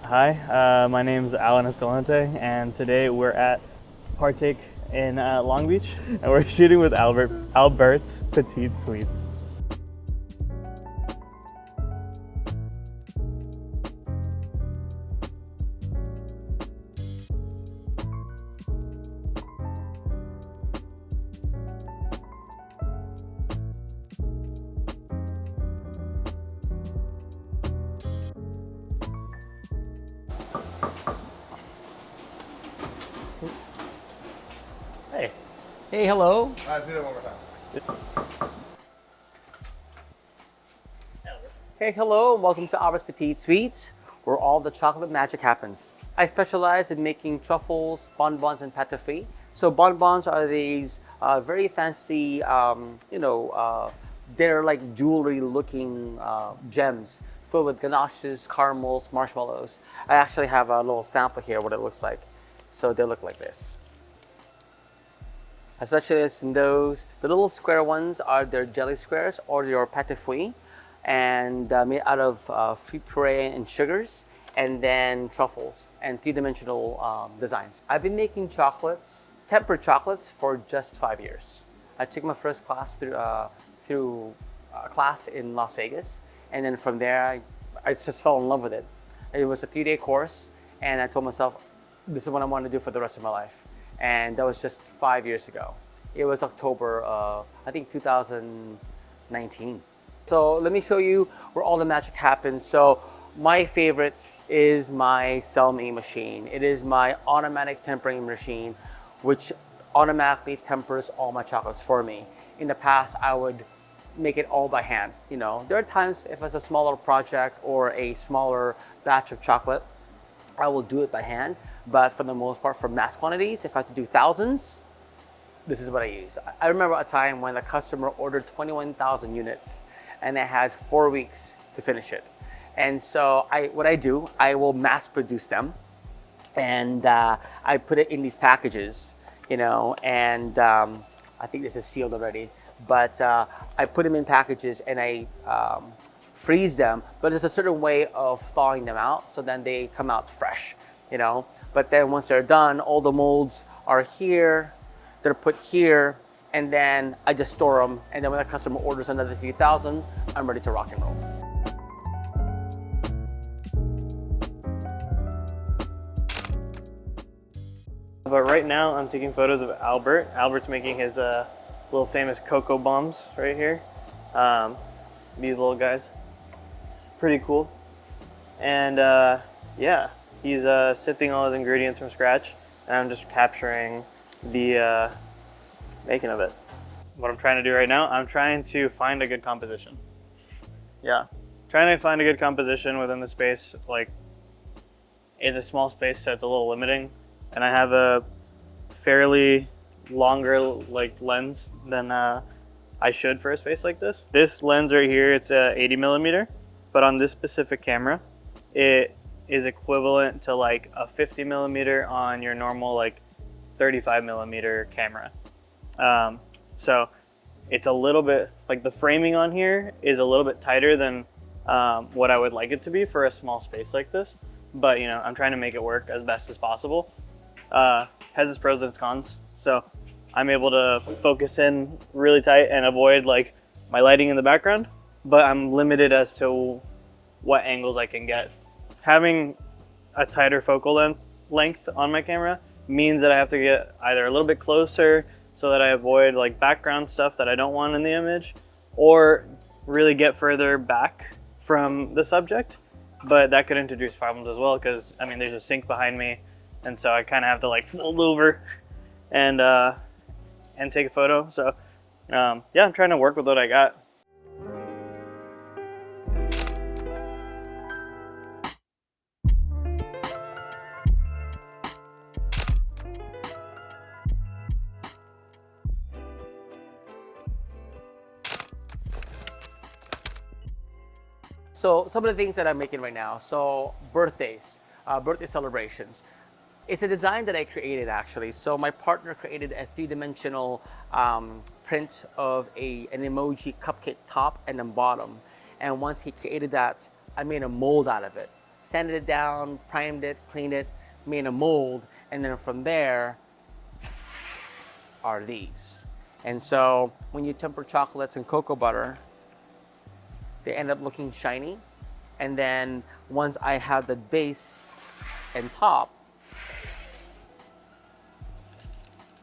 Hi, my name is Alan Escalante, and today we're at Partake in Long Beach, and we're shooting with Alberts Petite Sweets. Hey. Hey, hello. Say that one more time. Hey, hello. Welcome to Alberts Petite Sweets, where all the chocolate magic happens. I specialize in making truffles, bonbons, and pâte feuille. So bonbons are these very fancy, they're like jewelry-looking gems filled with ganaches, caramels, marshmallows. I actually have a little sample here, what it looks like. So they look like this. Especially in those, the little square ones are their jelly squares or your pâte feuille, and made out of fruit puree and sugars, and then truffles and three-dimensional designs. I've been making chocolates, tempered chocolates, for just 5 years. I took my first class through a class in Las Vegas, and then from there I just fell in love with it. It was a 3-day course, and I told myself, this is what I want to do for the rest of my life. And that was just 5 years ago. It was October, I think 2019. So let me show you where all the magic happens. So my favorite is my Selmi machine. It is my automatic tempering machine, which automatically tempers all my chocolates for me. In the past, I would make it all by hand. You know, there are times if it's a smaller project or a smaller batch of chocolate, I will do it by hand, but for the most part, for mass quantities, if I have to do thousands, this is what I use. I remember a time when a customer ordered 21,000 units, and I had 4 weeks to finish it. And so what I do, I will mass produce them, and I put it in these packages, you know, and I think this is sealed already, but I put them in packages and I freeze them, but there's a certain way of thawing them out so then they come out fresh, you know. But then once they're done, all the molds are here, they're put here, and then I just store them, and then when the customer orders another few thousand, I'm ready to rock and roll. But right now I'm taking photos of Albert. Albert's making his little famous cocoa bombs right here. These little guys. Pretty cool. And yeah, he's sifting all his ingredients from scratch, and I'm just capturing the making of it. What I'm trying to do right now, I'm trying to find a good composition. Yeah, trying to find a good composition within the space. Like, it's a small space, so it's a little limiting, and I have a fairly longer like lens than I should for a space like this. This lens right here, it's a 80 millimeter. But on this specific camera, it is equivalent to like a 50 millimeter on your normal like 35 millimeter camera. So it's a little bit, like the framing on here is a little bit tighter than what I would like it to be for a small space like this. But you know, I'm trying to make it work as best as possible. Has its pros and its cons. So I'm able to focus in really tight and avoid like my lighting in the background, but I'm limited as to what angles I can get. Having a tighter focal length on my camera means that I have to get either a little bit closer so that I avoid like background stuff that I don't want in the image, or really get further back from the subject. But that could introduce problems as well, because I mean, there's a sink behind me, and so I kind of have to like fold over and take a photo. So yeah, I'm trying to work with what I got. So some of the things that I'm making right now, so birthdays, birthday celebrations. It's a design that I created actually. So my partner created a three-dimensional print of an emoji cupcake top and then bottom. And once he created that, I made a mold out of it. sanded it down, primed it, cleaned it, made a mold, and then from there are these. And so when you temper chocolates in cocoa butter, they end up looking shiny. And then once I have the base and top,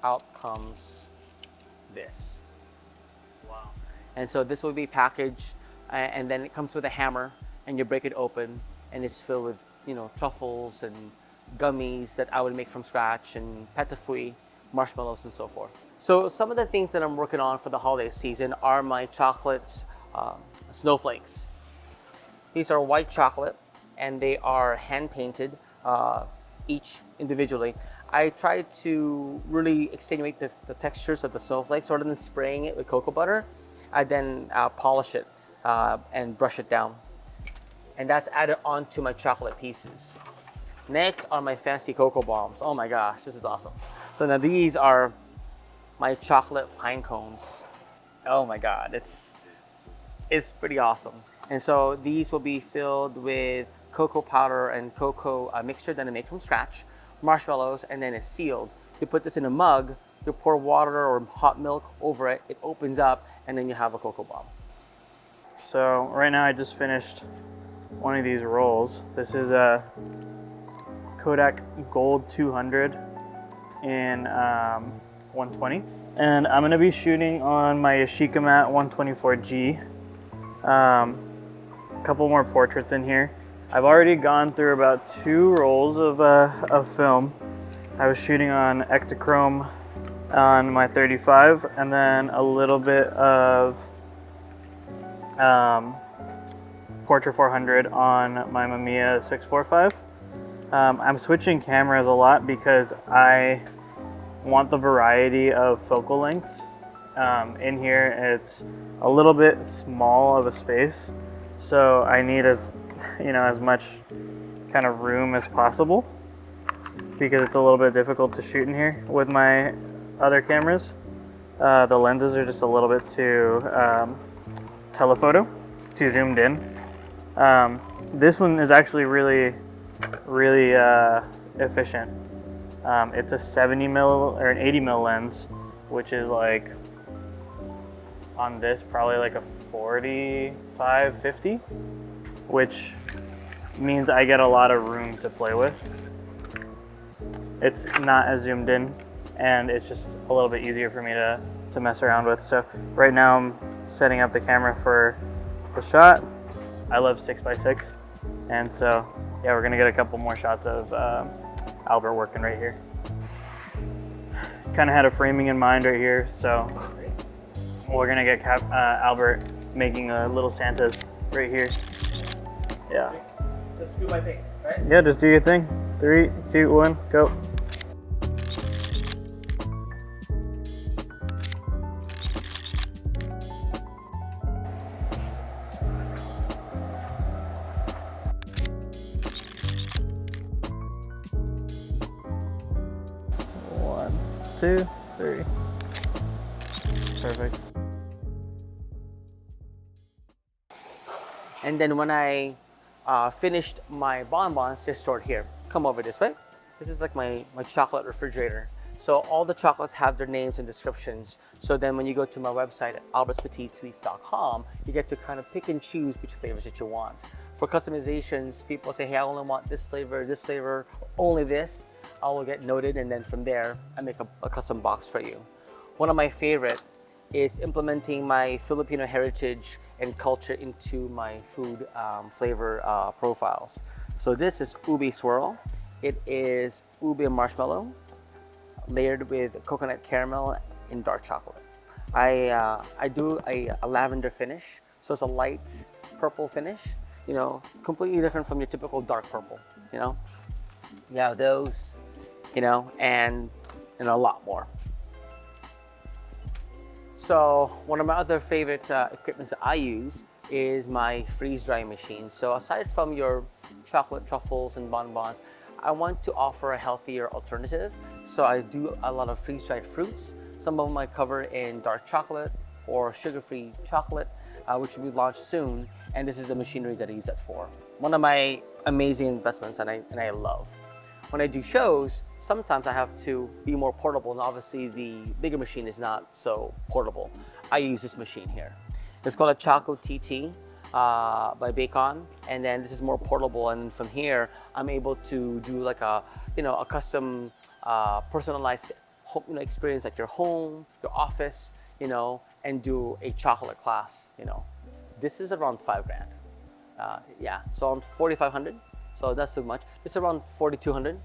out comes this. Wow. And so this will be packaged, and then it comes with a hammer, and you break it open, and it's filled with, you know, truffles and gummies that I would make from scratch, and pâte fouille, marshmallows, and so forth. So some of the things that I'm working on for the holiday season are my chocolates, snowflakes. These are white chocolate, and they are hand painted, each individually. I try to really extenuate the textures of the snowflakes rather than spraying it with cocoa butter. I then polish it and brush it down. And that's added onto my chocolate pieces. Next are my fancy cocoa bombs. Oh my gosh, this is awesome. So now these are my chocolate pine cones. Oh my God, it's pretty awesome. And so these will be filled with cocoa powder and cocoa mixture that I make from scratch, marshmallows, and then it's sealed. You put this in a mug, you pour water or hot milk over it, it opens up, and then you have a cocoa bomb. So right now I just finished one of these rolls. This is a Kodak Gold 200 in 120. And I'm gonna be shooting on my Yashica Mat 124G. A couple more portraits in here. I've already gone through about 2 rolls of film. I was shooting on Ektachrome on my 35, and then a little bit of Portra 400 on my Mamiya 645. I'm switching cameras a lot because I want the variety of focal lengths. In here, it's a little bit small of a space, so I need as much kind of room as possible because it's a little bit difficult to shoot in here with my other cameras. The lenses are just a little bit too telephoto, too zoomed in. This one is actually really efficient. It's a 70 mil or an 80 mil lens, which is like on this probably like a 45, 50, which means I get a lot of room to play with. It's not as zoomed in, and it's just a little bit easier for me to mess around with. So right now I'm setting up the camera for the shot. I love 6x6, and so yeah, we're gonna get a couple more shots of Albert working right here. Kind of had a framing in mind right here, so we're gonna get Albert making little Santas right here. Yeah. Just do my thing, right? Yeah, just do your thing. 3, 2, 1, go. One, 2, 3. Perfect. And then when I finished my bonbons, they're stored here. Come over this way. This is like my chocolate refrigerator. So all the chocolates have their names and descriptions. So then when you go to my website at albertspetitesweets.com, you get to kind of pick and choose which flavors that you want. For customizations, people say, hey, I only want this flavor, only this. I will get noted, and then from there, I make a custom box for you. One of my favorite is implementing my Filipino heritage and culture into my food flavor profiles. So this is ube swirl. It is ube marshmallow layered with coconut caramel in dark chocolate. I do a lavender finish, so it's a light purple finish, you know, completely different from your typical dark purple, you know. You have those, you know, and a lot more. So one of my other favorite equipments that I use is my freeze dry machine. So aside from your chocolate truffles and bonbons, I want to offer a healthier alternative. So I do a lot of freeze dried fruits. Some of them I cover in dark chocolate or sugar-free chocolate, which will be launched soon. And this is the machinery that I use that for. One of my amazing investments and I love. When I do shows, sometimes I have to be more portable, and obviously the bigger machine is not so portable. I use this machine here. It's called a Chocolatier by Bacon, and then this is more portable, and from here I'm able to do like a a custom personalized home, experience at your home, your office, and do a chocolate class. This is around $5,000. Yeah, so around 4,500. So that's too much. It's around 4,200.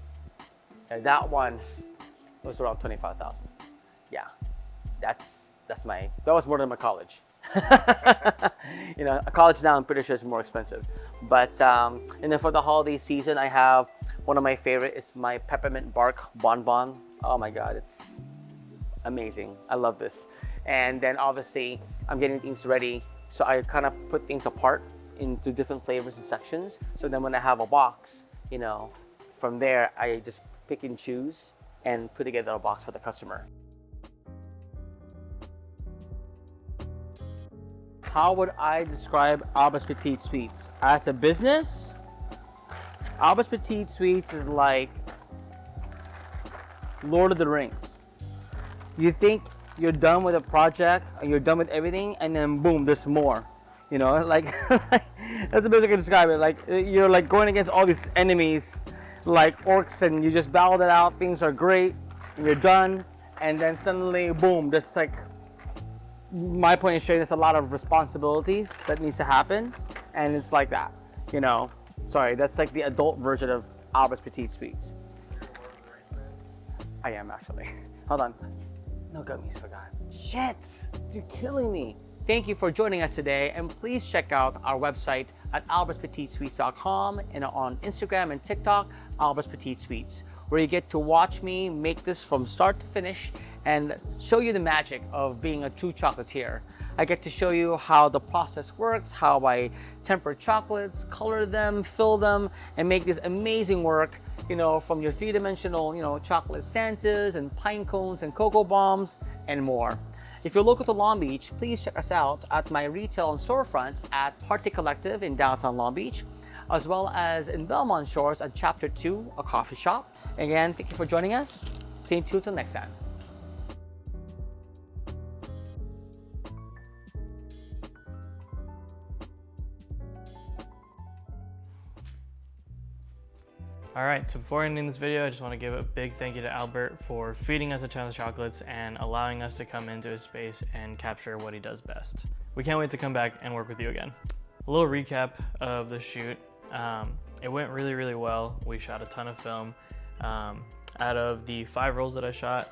And that one was around 25,000. Yeah, that was more than my college. A college now I'm pretty sure is more expensive. But and then for the holiday season, I have one of my favorite is my peppermint bark bonbon. Oh my God, it's amazing. I love this. And then obviously I'm getting things ready, so I kind of put things apart into different flavors and sections. So then when I have a box, from there I just pick and choose and put together a box for the customer. How would I describe Alberts Petite Sweets? As a business, Alberts Petite Sweets is like Lord of the Rings. You think you're done with a project, and you're done with everything, and then boom, there's more. Like that's the best I can describe it. Like you're like going against all these enemies, like orcs, and you just battled it out. Things are great, and you're done, and then suddenly, boom! Just like my point is showing, there's a lot of responsibilities that needs to happen, and it's like that. Sorry, that's like the adult version of Alberts Petite Sweets. I am actually. Hold on. No gummies, forgot. Shit! You're killing me. Thank you for joining us today, and please check out our website at albertspetitesweets.com and on Instagram and TikTok, Alberts Petite Sweets, where you get to watch me make this from start to finish and show you the magic of being a true chocolatier. I get to show you how the process works, how I temper chocolates, color them, fill them, and make this amazing work, from your three-dimensional, chocolate Santas and pine cones and cocoa bombs and more. If you're local to Long Beach, please check us out at my retail and storefront at Party Collective in downtown Long Beach, as well as in Belmont Shores at Chapter 2, a coffee shop. Again, thank you for joining us. Stay tuned till next time. All right, so before ending this video, I just want to give a big thank you to Albert for feeding us a ton of chocolates and allowing us to come into his space and capture what he does best. We can't wait to come back and work with you again. A little recap of the shoot. It went really, really well. We shot a ton of film. Out of the 5 rolls that I shot,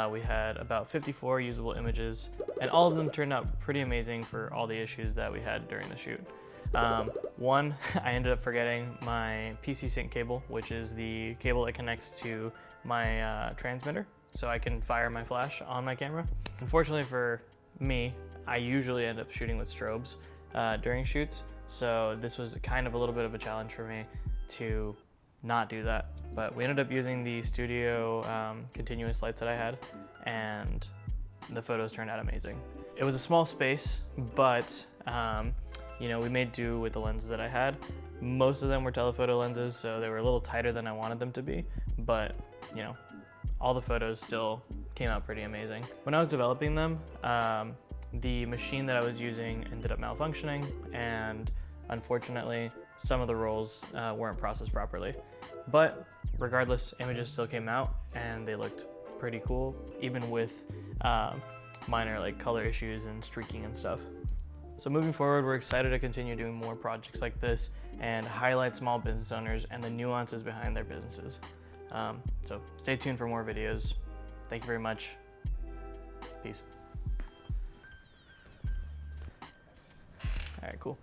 we had about 54 usable images, and all of them turned out pretty amazing for all the issues that we had during the shoot. One, I ended up forgetting my PC sync cable, which is the cable that connects to my transmitter, so I can fire my flash on my camera. Unfortunately for me, I usually end up shooting with strobes during shoots, so this was kind of a little bit of a challenge for me to not do that. But we ended up using the studio continuous lights that I had, and the photos turned out amazing. It was a small space, but we made do with the lenses that I had. Most of them were telephoto lenses, so they were a little tighter than I wanted them to be, but all the photos still came out pretty amazing. When I was developing them, the machine that I was using ended up malfunctioning, and unfortunately, some of the rolls weren't processed properly. But regardless, images still came out, and they looked pretty cool, even with minor color issues and streaking and stuff. So moving forward, we're excited to continue doing more projects like this and highlight small business owners and the nuances behind their businesses. So stay tuned for more videos. Thank you very much. Peace. All right, cool.